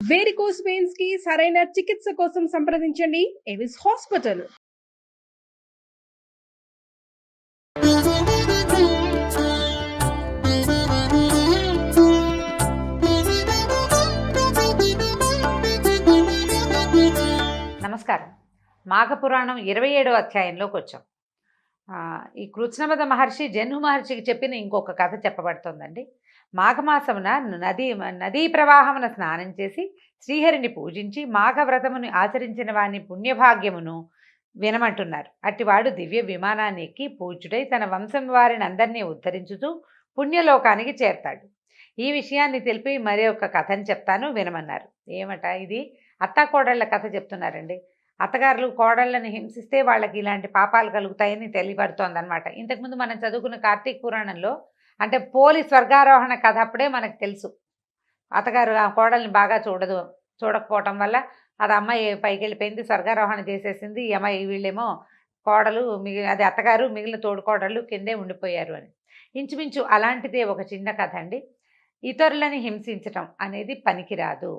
Varicose veins కి సరైన చికిత్స కోసం సంప్రదించండి ఎవిస్ హాస్పిటల్. నమస్కారం. మాఘపురాణం 27వ అధ్యాయంలోకి వచ్చాం. ఈ కృత్స్నమద మహర్షి జన్హు మహర్షికి చెప్పిన ఇంకొక కథ చెప్పబడుతోందండి. మాఘమాసమున నదీ ప్రవాహమున స్నానం చేసి శ్రీహరిని పూజించి మాఘవ్రతమును ఆచరించిన వాని పుణ్యభాగ్యమును వినమంటున్నారు. అట్టివాడు దివ్య విమానాన్ని ఎక్కి పూజ్యుడై తన వంశం వారిని అందరినీ ఉద్ధరించుతూ పుణ్యలోకానికి చేరతాడు. ఈ విషయాన్ని తెలిపి మరి ఒక కథని చెప్తాను, వినమన్నారు. ఏమట ఇది? అత్తాకోడళ్ల కథ చెప్తున్నారండి. అత్తగారులు కోడళ్ళని హింసిస్తే వాళ్ళకి ఇలాంటి పాపాలు కలుగుతాయని తెలియబడుతోందనమాట. ఇంతకుముందు మనం చదువుకున్న కార్తీక పురాణంలో అంటే పోలి స్వర్గారోహణ కథ అప్పుడే మనకు తెలుసు. అత్తగారు ఆ కోడల్ని బాగా చూడకపోవటం వల్ల అది అమ్మాయి పైకి వెళ్ళిపోయింది, స్వర్గారోహణ చేసేసింది. ఈ అమ్మాయి వీళ్ళేమో కోడలు అది అత్తగారు మిగిలిన తోడుకోడళ్ళు కిందే ఉండిపోయారు అని. ఇంచుమించు అలాంటిదే ఒక చిన్న కథ అండి. ఇతరులని హింసించటం అనేది పనికిరాదు.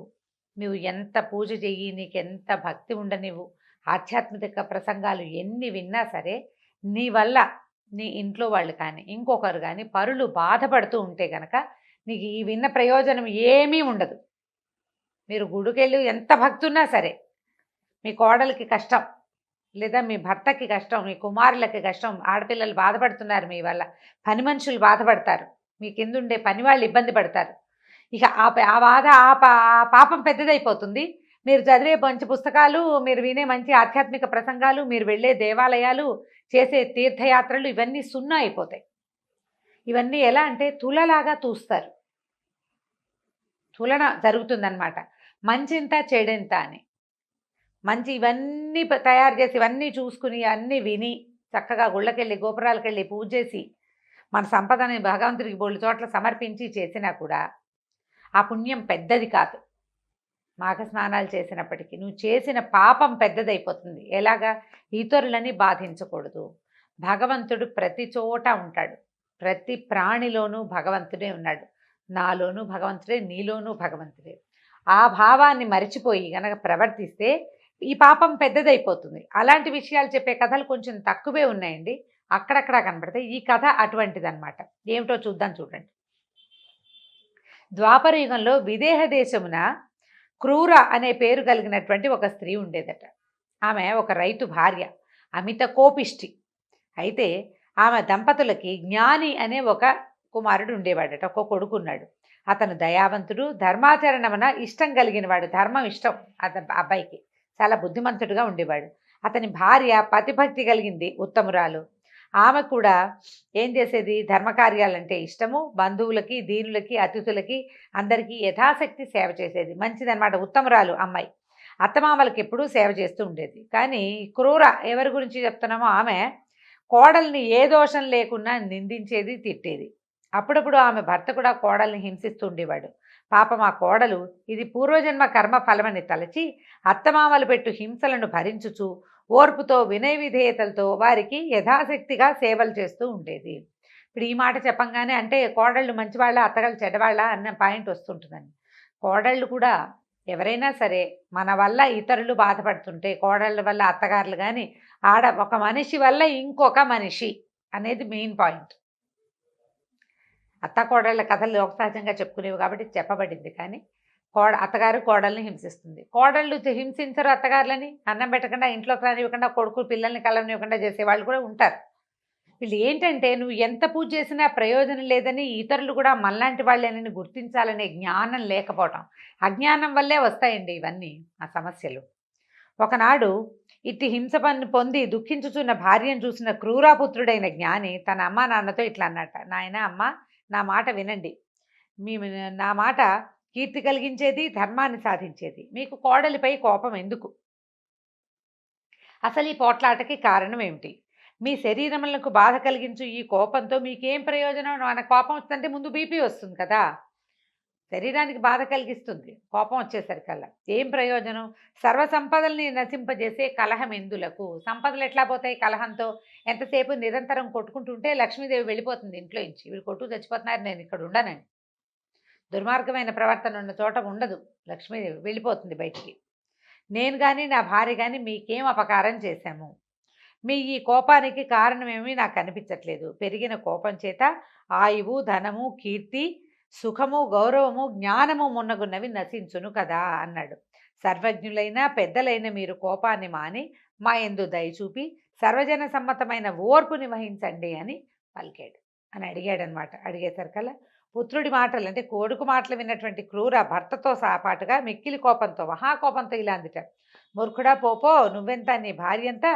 నువ్వు ఎంత పూజ చెయ్యి, నీకెంత భక్తి ఉండనివ్వు, ఆధ్యాత్మిక ప్రసంగాలు ఎన్ని విన్నా సరే నీ వల్ల నీ ఇంట్లో వాళ్ళు కానీ ఇంకొకరు కానీ పరులు బాధపడుతూ ఉంటే గనక నీకు ఈ విన్న ప్రయోజనం ఏమీ ఉండదు. మీరు గుడికెళ్ళి ఎంత భక్తున్నా సరే మీ కోడలికి కష్టం, లేదా మీ భర్తకి కష్టం, మీ కుమారులకి కష్టం, ఆడపిల్లలు బాధపడుతున్నారు మీ వల్ల, పని మనుషులు బాధపడతారు, మీ కిందుండే పని వాళ్ళు ఇబ్బంది పడతారు. ఇక ఆ బాధ ఆ పాపం పెద్దదైపోతుంది. మీరు చదివే మంచి పుస్తకాలు, మీరు వినే మంచి ఆధ్యాత్మిక ప్రసంగాలు, మీరు వెళ్ళే దేవాలయాలు, చేసే తీర్థయాత్రలు ఇవన్నీ సున్నా అయిపోతాయి. ఇవన్నీ ఎలా అంటే తులలాగా తూస్తారు. తులన జరుగుతుందన్నమాట. మంచింత చెడెంత అని. మంచి ఇవన్నీ తయారు చేసి ఇవన్నీ చూసుకుని అన్నీ విని చక్కగా గుళ్ళకెళ్ళి గోపురాలకెళ్ళి పూజ చేసి మన సంపదని భగవంతుడికి బోళ్ళు చోట్ల సమర్పించి చేసినా కూడా ఆ పుణ్యం పెద్దది కాదు. మాఘ స్నానాలు చేసినప్పటికీ నువ్వు చేసిన పాపం పెద్దదైపోతుంది. ఎలాగా? ఇతరులని బాధించకూడదు. భగవంతుడు ప్రతి చోట ఉంటాడు. ప్రతి ప్రాణిలోనూ భగవంతుడే ఉన్నాడు. నాలోనూ భగవంతుడే, నీలోనూ భగవంతుడే. ఆ భావాన్ని మరిచిపోయి గనక ప్రవర్తిస్తే ఈ పాపం పెద్దదైపోతుంది. అలాంటి విషయాలు చెప్పే కథలు కొంచెం తక్కువే ఉన్నాయండి, అక్కడక్కడ కనబడతాయి. ఈ కథ అటువంటిదన్నమాట. ఏమిటో చూద్దాం, చూడండి. ద్వాపర యుగంలో విదేహ దేశమున క్రూర అనే పేరు కలిగినటువంటి ఒక స్త్రీ ఉండేదట. ఆమె ఒక రైతు భార్య, అమిత కోపిష్టి. అయితే ఆమె దంపతులకి జ్ఞాని అనే ఒక కుమారుడు ఉండేవాడట, ఒక కొడుకున్నాడు. అతను దయావంతుడు, ధర్మాచరణమున ఇష్టం కలిగినవాడు. ధర్మం ఇష్టం అబ్బాయికి, చాలా బుద్ధిమంతుడుగా ఉండేవాడు. అతని భార్య పతిభక్తి కలిగింది, ఉత్తమురాలు. ఆమె కూడా ఏం చేసేది? ధర్మకార్యాలంటే ఇష్టము, బంధువులకి, దీనులకి, అతిథులకి అందరికీ యథాశక్తి సేవ చేసేది. మంచిదన్నమాట, ఉత్తమురాలు అమ్మాయి. అత్తమామలకి ఎప్పుడూ సేవ చేస్తూ ఉండేది. కానీ క్రూర ఎవరి గురించి చెప్తున్నామో ఆమె కోడల్ని ఏ దోషం లేకున్నా నిందించేది, తిట్టేది. అప్పుడప్పుడు ఆమె భర్త కూడా కోడల్ని హింసిస్తూ ఉండేవాడు. పాపం ఆ కోడలు ఇది పూర్వజన్మ కర్మ ఫలమని తలచి అత్తమామలు పెట్టు హింసలను భరించుచు ఓర్పుతో వినయ విధేయతలతో వారికి యథాశక్తిగా సేవలు చేస్తూ ఉండేది. ఇప్పుడు ఈ మాట చెప్పంగానే అంటే కోడళ్ళు మంచివాళ్ళ, అత్తగాళ్ళు చెడ్డవాళ్ళ అన్న పాయింట్ వస్తుంటుందండి. కోడళ్ళు కూడా ఎవరైనా సరే మన వల్ల ఇతరులు బాధపడుతుంటే, కోడళ్ళ వల్ల అత్తగారులు కానీ ఒక మనిషి వల్ల ఇంకొక మనిషి అనేది మెయిన్ పాయింట్. అత్త కోడళ్ళ కథలు లోక సహజంగా చెప్పుకునేవి కాబట్టి చెప్పబడింది. కానీ అత్తగారు కోడల్ని హింసిస్తుంది. కోడళ్ళు హింసించరు అత్తగారులని. అన్నం పెట్టకుండా, ఇంట్లోకి రానివ్వకుండా, కొడుకు పిల్లల్ని కలవనివ్వకుండా చేసేవాళ్ళు కూడా ఉంటారు. వీళ్ళు ఏంటంటే నువ్వు ఎంత పూజ చేసినా ప్రయోజనం లేదని, ఇతరులు కూడా మనలాంటి వాళ్ళని గుర్తించాలనే జ్ఞానం లేకపోవటం, అజ్ఞానం వల్లే వస్తాయండి ఇవన్నీ ఆ సమస్యలు. ఒకనాడు ఇట్టి హింస పొంది దుఃఖించుచున్న భార్యను చూసిన క్రూరాపుత్రుడైన జ్ఞాని తన అమ్మా నాన్నతో ఇట్లా అన్నట్ట: నాయన, అమ్మ, నా మాట వినండి. నా మాట కీర్తి కలిగించేది, ధర్మాన్ని సాధించేది. మీకు కోడలిపై కోపం ఎందుకు? అసలు ఈ పోట్లాటకి కారణం ఏమిటి? మీ శరీరములకు బాధ కలిగించు ఈ కోపంతో మీకేం ప్రయోజనం? మన కోపం వస్తుందంటే ముందు బీపీ వస్తుంది కదా, శరీరానికి బాధ కలిగిస్తుంది కోపం వచ్చేసరికల్లా. ఏం ప్రయోజనం? సర్వసంపదల్ని నశింపజేసే కలహం ఎందులకు? సంపదలు ఎట్లా పోతాయి కలహంతో? ఎంతసేపు నిరంతరం కొట్టుకుంటుంటే లక్ష్మీదేవి వెళ్ళిపోతుంది ఇంట్లో నుంచి. వీళ్ళు కొట్టు చచ్చిపోతున్నారు, నేను ఇక్కడ ఉండనని. దుర్మార్గమైన ప్రవర్తన ఉన్న చోట ఉండదు. లక్ష్మీదేవి వెళ్ళిపోతుంది బయటికి. నేను కానీ నా భార్య కానీ మీకేం అపకారం చేశాము? మీ ఈ కోపానికి కారణమేమీ నాకు కనిపించట్లేదు. పెరిగిన కోపం చేత ఆయువు, ధనము, కీర్తి, సుఖము, గౌరవము, జ్ఞానము మున్నగున్నవి నశించును కదా అన్నాడు. సర్వజ్ఞులైన పెద్దలైన మీరు కోపాన్ని మాని మా యందు దయ చూపి సర్వజన సమ్మతమైన ఓర్పుని వహించండి అని పలికాడు అని అడిగాడనమాట. అడిగేసరికల్లా పుత్రుడి మాటలు అంటే కొడుకు మాటలు విన్నటువంటి క్రూర భర్తతో పాటుగా మిక్కిలి కోపంతో మహాకోపంతో ఇలా అందిట. మూర్ఖుడా పోపో, నువ్వెంత నీ భార్య ఎంత,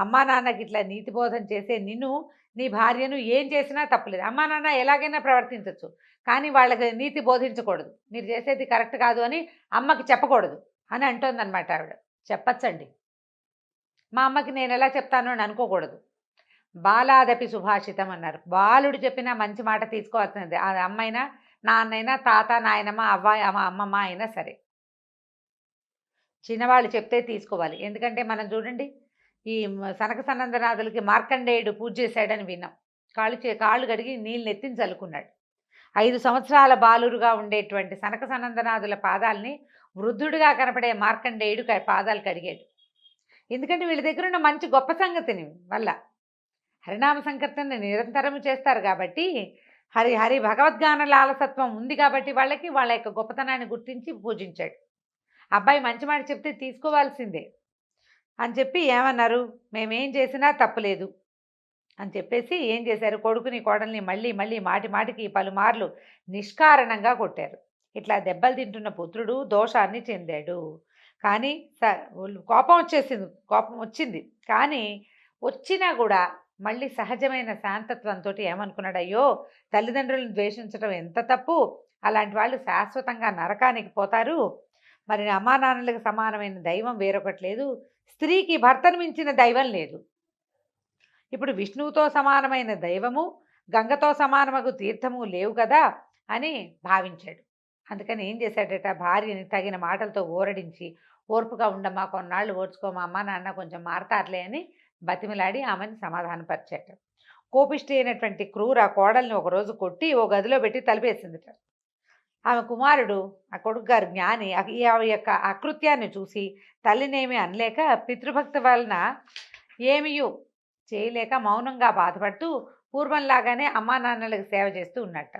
అమ్మా నాన్నకి ఇట్లా నీతి బోధన చేసే నిన్ను నీ భార్యను ఏం చేసినా తప్పులేదు. అమ్మా నాన్న ఎలాగైనా ప్రవర్తించవచ్చు, కానీ వాళ్ళకి నీతి బోధించకూడదు. మీరు చేసేది కరెక్ట్ కాదు అని అమ్మకి చెప్పకూడదు అని అంటోందనమాట ఆవిడ. చెప్పచ్చండి, మా అమ్మకి నేను ఎలా చెప్తాను అని అనుకోకూడదు. బాలాదపి సుభాషితం అన్నారు. బాలుడు చెప్పినా మంచి మాట తీసుకోవాల్సింది. అది అమ్మైనా నాన్నైనా తాత నాయనమ్మ అమ్మమ్మ అయినా సరే చిన్నవాళ్ళు చెప్తే తీసుకోవాలి. ఎందుకంటే మనం చూడండి, ఈ సనక సనందనాథులకి మార్కండేయుడు పూజ చేశాడని విన్నాం. కాళ్ళు కడిగి నీళ్ళు ఎత్తిని చల్లుకున్నాడు. 5 సంవత్సరాల బాలురుగా ఉండేటువంటి సనక సనందనాథుల పాదాలని వృద్ధుడిగా కనపడే మార్కండేయుడు పాదాలు కడిగాడు. ఎందుకంటే వీళ్ళ దగ్గర ఉన్న మంచి గొప్ప సంగతిని వల్ల హరినామ సంకీర్తన నిరంతరము చేస్తారు కాబట్టి, హరి భగవద్గాన లాలసత్వం ఉంది కాబట్టి వాళ్ళకి వాళ్ళ యొక్క గొప్పతనాన్ని గుర్తించి పూజించాడు. అబ్బాయి మంచి మాట చెప్తే తీసుకోవాల్సిందే అని చెప్పి ఏమన్నారు, మేమేం చేసినా తప్పులేదు అని చెప్పేసి ఏం చేశారు, కొడుకుని కోడల్ని మళ్ళీ మళ్ళీ మాటికి పలుమార్లు నిష్కారణంగా కొట్టారు. ఇట్లా దెబ్బలు తింటున్న పుత్రుడు దోషాన్ని చెందాడు. కానీ కోపం వచ్చింది. కానీ వచ్చినా కూడా మళ్ళీ సహజమైన శాంతత్వంతో ఏమనుకున్నాడు, అయ్యో తల్లిదండ్రులను ద్వేషించడం ఎంత తప్పు, అలాంటి వాళ్ళు శాశ్వతంగా నరకానికి పోతారు. మరి అమ్మా నాన్నలకు సమానమైన దైవం వేరొకటి లేదు, స్త్రీకి భర్తను మించిన దైవం లేదు. ఇప్పుడు విష్ణువుతో సమానమైన దైవము, గంగతో సమానమగు తీర్థము లేవు కదా అని భావించాడు. అందుకని ఏం చేశాడట, భార్యని తగిన మాటలతో ఊరడించి, ఓర్పుగా ఉండమ్మా, కొన్నాళ్ళు ఓర్చుకోమా, అమ్మ నాన్న కొంచెం మారతారులే అని బతిమిలాడి ఆమెను సమాధానపరిచాడు. కోపిష్టి అయినటువంటి క్రూర కోడల్ని ఒకరోజు కొట్టి ఓ గదిలో పెట్టి తలిపేసిందిట. ఆమె కుమారుడు, ఆ కొడుకు గారు జ్ఞాని, ఈ యొక్క అకృత్యాన్ని చూసి తల్లినేమి అనలేక పితృభక్తి వలన ఏమీయూ చేయలేక మౌనంగా బాధపడుతూ పూర్వంలాగానే అమ్మా నాన్నలకు సేవ చేస్తూ ఉన్నట్ట.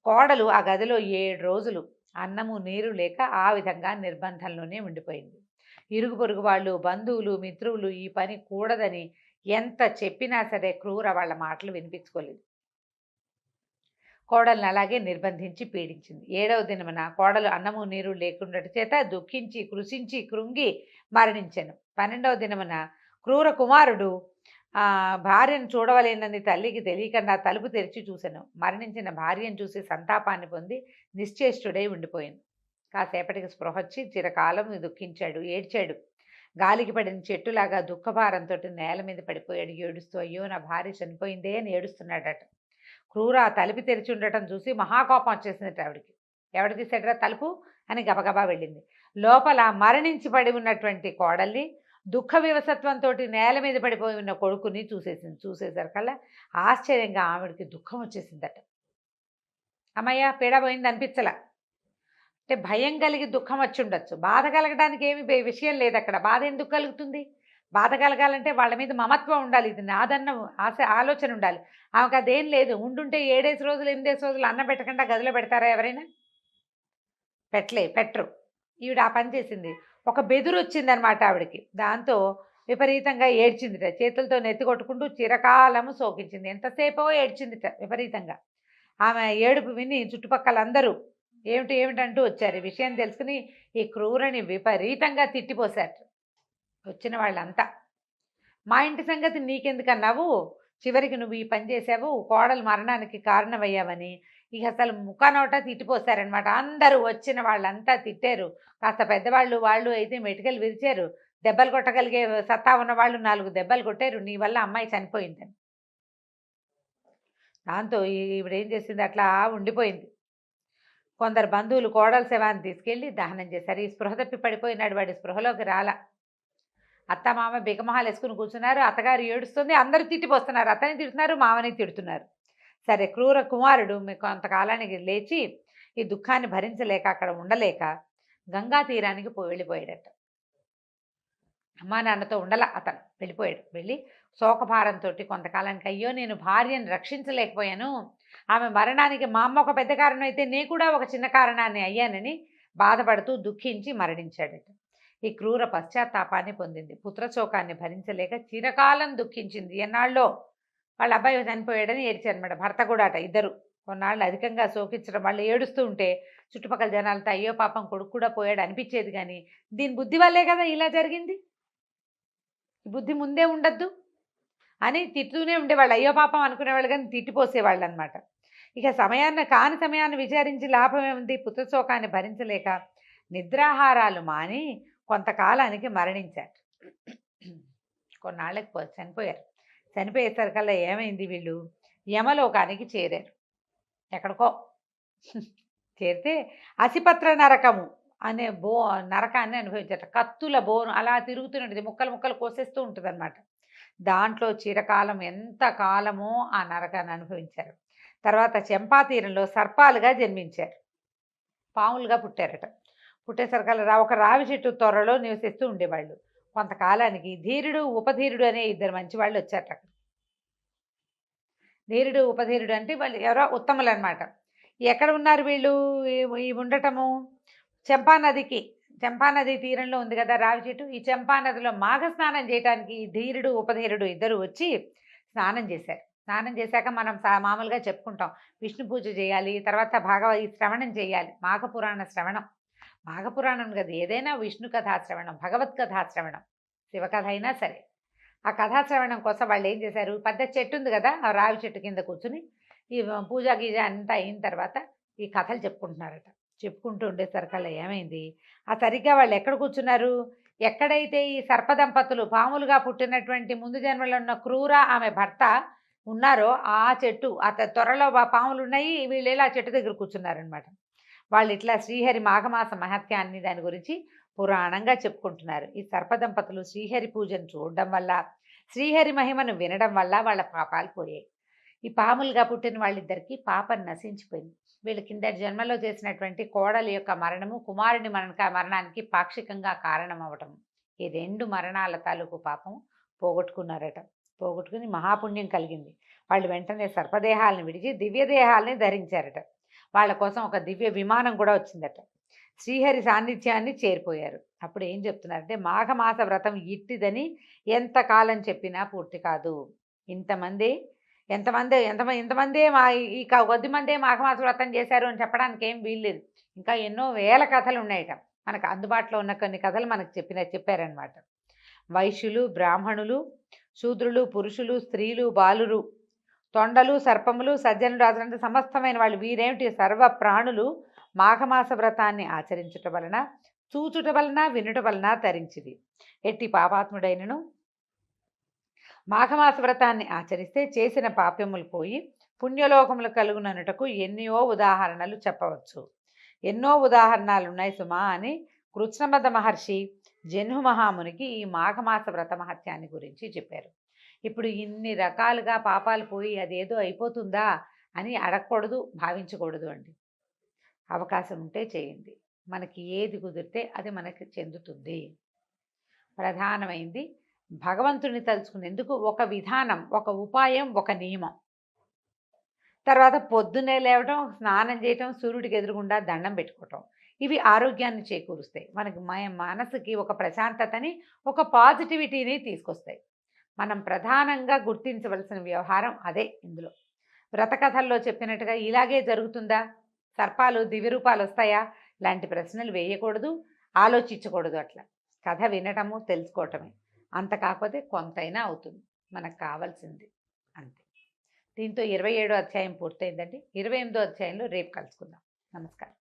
కోడలు ఆ గదిలో 7 రోజులు అన్నము నీరు లేక ఆ విధంగా నిర్బంధంలోనే ఉండిపోయింది. ఇరుగు పొరుగు వాళ్ళు, బంధువులు, మిత్రులు ఈ పని కూడదని ఎంత చెప్పినా సరే క్రూర వాళ్ళ మాటలు వినిపించుకోలేదు. కోడల్ని అలాగే నిర్బంధించి పీడించింది. 7వ దినమున కోడలు అన్నము నీరు లేకుండట చేత దుఃఖించి కృషించి కృంగి మరణించెను. 12వ దినమున క్రూర కుమారుడు భార్యను చూడవలేనని తల్లికి తెలియకుండా తలుపు తెరిచి చూశాను. మరణించిన భార్యను చూసి సంతాపాన్ని పొంది నిశ్చేష్టుడై ఉండిపోయాను. కాసేపటికి స్పృహ వచ్చి చిరకాలం దుఃఖించాడు, ఏడ్చాడు. గాలికి పడిన చెట్టులాగా దుఃఖభారంతో నేల మీద పడిపోయాడు. ఏడుస్తూ అయ్యో నా భార్య చనిపోయిందే అని ఏడుస్తున్నాడట. క్రూర తలుపు తెరిచి ఉండటం చూసి మహాకోపం వచ్చేసిందట ఆవిడికి. ఎవడు తీసాడరా తలుపు అని గబగబా వెళ్ళింది. లోపల మరణించి పడి ఉన్నటువంటి కోడల్ని, దుఃఖ వివసత్వంతో నేల మీద పడిపోయి ఉన్న కొడుకుని చూసేసింది. చూసేసరికల్లా ఆశ్చర్యంగా ఆవిడికి దుఃఖం వచ్చేసిందట. అమ్మయ్య పీడ పోయింది అనిపించలా. అంటే భయం కలిగి దుఃఖం వచ్చి ఉండొచ్చు, బాధ కలగడానికి ఏమి విషయం లేదు అక్కడ. బాధ ఎందుకు కలుగుతుంది? బాధ కలగాలంటే వాళ్ళ మీద మమత్వం ఉండాలి, ఇది నాదన్న ఆలోచన ఉండాలి. ఆమెకు అదేం లేదు. ఉండుంటే 7 రోజులు 8 రోజులు అన్నం పెట్టకుండా గదిలో పెడతారా ఎవరైనా? పెట్టరు. ఈవిడ ఆ పని చేసింది. ఒక బెదురు వచ్చిందనమాట ఆవిడకి. దాంతో విపరీతంగా ఏడ్చిందిట. చేతులతో నెత్తి కొట్టుకుంటూ చిరకాలము శోకించింది. ఎంతసేపో ఏడ్చిందిట విపరీతంగా. ఆమె ఏడుపు విని చుట్టుపక్కల అందరూ ఏమిటంటూ వచ్చారు. ఈ విషయం తెలుసుకుని ఈ క్రూరని విపరీతంగా తిట్టిపోశారు వచ్చిన వాళ్ళంతా. మా ఇంటి సంగతి నీకెందుకన్నావు, చివరికి నువ్వు ఈ పని చేసావు, కోడలు మరణానికి కారణమయ్యావని ఇక అసలు ముఖానోట తిట్టిపోశారనమాట. అందరూ వచ్చిన వాళ్ళంతా తిట్టారు. కాస్త పెద్దవాళ్ళు అయితే మెటికలు విరిచారు. దెబ్బలు కొట్టగలిగే సత్తా ఉన్న వాళ్ళు 4 దెబ్బలు కొట్టారు, నీ వల్ల అమ్మాయి చనిపోయిందని. దాంతో ఈవిడేం చేసింది, అట్లా ఉండిపోయింది. కొందరు బంధువులు కోడల శవాన్ని తీసుకెళ్ళి దహనం చేశారు. ఈ స్పృహ తప్పి పడిపోయినాడు, వాడి స్పృహలోకి రాల. అత్తమామ బిగమహాలు వేసుకుని కూర్చున్నారు. అత్తగారు ఏడుస్తుంది, అందరూ తిట్టిపోస్తున్నారు. అత్తని తిడుతున్నారు, మామని తిడుతున్నారు. సరే క్రూర కుమారుడు కొంతకాలానికి లేచి ఈ దుఃఖాన్ని భరించలేక అక్కడ ఉండలేక గంగా తీరానికి వెళ్ళిపోయాడట. అమ్మా నాన్నతో ఉండలా అతను, వెళ్ళిపోయాడు. వెళ్ళి శోకభారంతో కొంతకాలానికి, అయ్యో నేను భార్యను రక్షించలేకపోయాను, ఆమె మరణానికి మా అమ్మ ఒక పెద్ద కారణం అయితే నేను కూడా ఒక చిన్న కారణాన్ని అయ్యానని బాధపడుతూ దుఃఖించి మరణించాడట. ఈ క్రూర పశ్చాత్తాపాన్ని పొందింది. పుత్రశోకాన్ని భరించలేక చిరకాలం దుఃఖించింది. ఎన్నాళ్ళో వాళ్ళ అబ్బాయి చనిపోయాడని ఏడ్చారనమాట. భర్త కూడా అట. ఇద్దరు కొన్నాళ్ళు అధికంగా శోకించడం, వాళ్ళు ఏడుస్తూ ఉంటే చుట్టుపక్కల జనాలతో అయ్యో పాపం కొడుకు కూడా పోయాడు అనిపించేది. కానీ దీని బుద్ధి వల్లే కదా ఇలా జరిగింది, బుద్ధి ముందే ఉండద్దు అని తిట్టుతూనే ఉండేవాళ్ళు. అయ్యో పాపం అనుకునేవాళ్ళు కానీ తిట్టిపోసేవాళ్ళు అనమాట. ఇక కాని సమయాన్ని విచారించి లాభం ఏముంది? పుత్రశోకాన్ని భరించలేక నిద్రాహారాలు మాని కొంతకాలానికి మరణించారు. కొన్నాళ్ళకి చనిపోయారు. చనిపోయేసరికల్లా ఏమైంది, వీళ్ళు యమలోకానికి చేరారు. ఎక్కడికో చేరితే అసిపత్ర నరకము అనే నరకాన్ని అనుభవించారు. కత్తుల బోను అలా తిరుగుతున్నది, ముక్కలు ముక్కలు కోసేస్తూ ఉంటుంది అనమాట. దాంట్లో చిరకాలం, ఎంత కాలమో ఆ నరకాన్ని అనుభవించారు. తర్వాత చంపాతీరంలో సర్పాలుగా జన్మించారు, పాములుగా పుట్టారట. పుట్టేసరికల్లా ఒక రావి చెట్టు త్వరలో నివసిస్తూ ఉండేవాళ్ళు. కొంతకాలానికి ధీరుడు ఉపధీరుడు అనే ఇద్దరు మంచి వాళ్ళు వచ్చారట అక్కడ. ధీరుడు ఉపధీరుడు అంటే వాళ్ళు ఎవరో ఉత్తములు అనమాట. ఎక్కడ ఉన్నారు వీళ్ళు? ఈ ఉండటము చంపానది తీరంలో ఉంది కదా రావి చెట్టు. ఈ చంపానదిలో మాఘ స్నానం చేయడానికి ధీరుడు ఉపధీరుడు ఇద్దరు వచ్చి స్నానం చేశారు. స్నానం చేశాక మనం మామూలుగా చెప్పుకుంటాం, విష్ణు పూజ చేయాలి, తర్వాత ఈ శ్రవణం చేయాలి, మాఘపురాణ శ్రవణం. మాఘపురాణం కదా, ఏదైనా విష్ణు కథాశ్రవణం, భగవత్ కథాశ్రవణం, శివకథ అయినా సరే. ఆ కథాశ్రవణం కోసం వాళ్ళు ఏం చేశారు, పెద్ద చెట్టు ఉంది కదా, ఆ రావి చెట్టు కింద కూర్చుని ఈ పూజ గీజ అంతా అయిన తర్వాత ఈ కథలు చెప్పుకుంటున్నారట. చెప్పుకుంటూ ఉండేసరికల్లా ఏమైంది, ఆ సరిగ్గా వాళ్ళు ఎక్కడ కూర్చున్నారు, ఎక్కడైతే ఈ సర్పదంపతులు పాములుగా పుట్టినటువంటి ముందు జన్మలో ఉన్న క్రూర ఆమె భర్త ఉన్నారో ఆ చెట్టు, త్వరలో పాములు ఉన్నాయి, వీళ్ళు ఇలా చెట్టు దగ్గర కూర్చున్నారనమాట. వాళ్ళు ఇట్లా శ్రీహరి మాఘమాస మహత్యాన్ని దాని గురించి పురాణంగా చెప్పుకుంటున్నారు. ఈ సర్పదంపతులు శ్రీహరి పూజను చూడడం వల్ల, శ్రీహరి మహిమను వినడం వల్ల వాళ్ళ పాపాలు పోయాయి. ఈ పాములుగా పుట్టిన వాళ్ళిద్దరికీ పాపం నశించిపోయింది. వీళ్ళు కిందటి జన్మలో చేసినటువంటి కోడలి యొక్క మరణము, కుమారుని మరణానికి పాక్షికంగా కారణం అవ్వటం, ఈ 2 మరణాల తాలూకు పాపం పోగొట్టుకున్నారట. పోగొట్టుకుని మహాపుణ్యం కలిగింది. వాళ్ళు వెంటనే సర్పదేహాలను విడిచి దివ్యదేహాలని ధరించారట. వాళ్ళ కోసం ఒక దివ్య విమానం కూడా వచ్చిందట. శ్రీహరి సాన్నిధ్యాన్ని చేరిపోయారు. అప్పుడు ఏం చెప్తున్నారంటే, మాఘమాస వ్రతం ఇట్టిదని ఎంతకాలం చెప్పినా పూర్తి కాదు. ఇంతమందే కొద్ది మందే మాఘమాస వ్రతం చేశారు అని చెప్పడానికి ఏం వీల్లేదు. ఇంకా ఎన్నో వేల కథలు ఉన్నాయట. మనకు అందుబాటులో ఉన్న కొన్ని కథలు మనకు చెప్పారనమాట. వైశ్యులు, బ్రాహ్మణులు, శూద్రులు, పురుషులు, స్త్రీలు, బాలురు, తొండలు, సర్పములు, సజ్జనులు, రాజులంటే సమస్తమైన వాళ్ళు, వీరేమిటి సర్వ ప్రాణులు మాఘమాస వ్రతాన్ని ఆచరించుట వలన, చూచుట వలన, వినుట వలన తరించిది. ఎట్టి పాపాత్ముడైనను మాఘమాస వ్రతాన్ని ఆచరిస్తే చేసిన పాప్యములు పోయి పుణ్యలోకములు కలుగుననుటకు ఎన్నో ఉదాహరణలు చెప్పవచ్చు. ఎన్నో ఉదాహరణలు ఉన్నాయి సుమా అని కృష్ణమద మహర్షి జన్హు మహామునికి ఈ మాఘమాస వ్రత మహత్యాన్ని గురించి చెప్పారు. ఇప్పుడు ఇన్ని రకాలుగా పాపాలు పోయి అదేదో అయిపోతుందా అని అడగకూడదు, భావించకూడదు అండి. అవకాశం ఉంటే చేయండి. మనకి ఏది కుదిరితే అది మనకి చెందుతుంది. ప్రధానమైంది భగవంతుని తలుచుకునేందుకు ఒక విధానం, ఒక ఉపాయం, ఒక నియమం. తర్వాత పొద్దున్నే లేవటం, స్నానం చేయటం, సూర్యుడికి ఎదురుగుండా దండం పెట్టుకోవటం, ఇవి ఆరోగ్యాన్ని చేకూరుస్తాయి. మనకి మనసుకి ఒక ప్రశాంతతని, ఒక పాజిటివిటీని తీసుకొస్తాయి. మనం ప్రధానంగా గుర్తించవలసిన వ్యవహారం అదే. ఇందులో వ్రతకథల్లో చెప్పినట్టుగా ఇలాగే జరుగుతుందా, సర్పాలు దివ్య రూపాలు వస్తాయా లాంటి ప్రశ్నలు వేయకూడదు, ఆలోచించకూడదు. అట్లా కథ వినటము, తెలుసుకోవటమే. అంత కాకపోతే కొంతైనా అవుతుంది మనకు కావాల్సింది, అంతే. దీంతో 27వ అధ్యాయం పూర్తయిందండి. 28వ అధ్యాయంలో రేపు కలుసుకుందాం. నమస్కారం.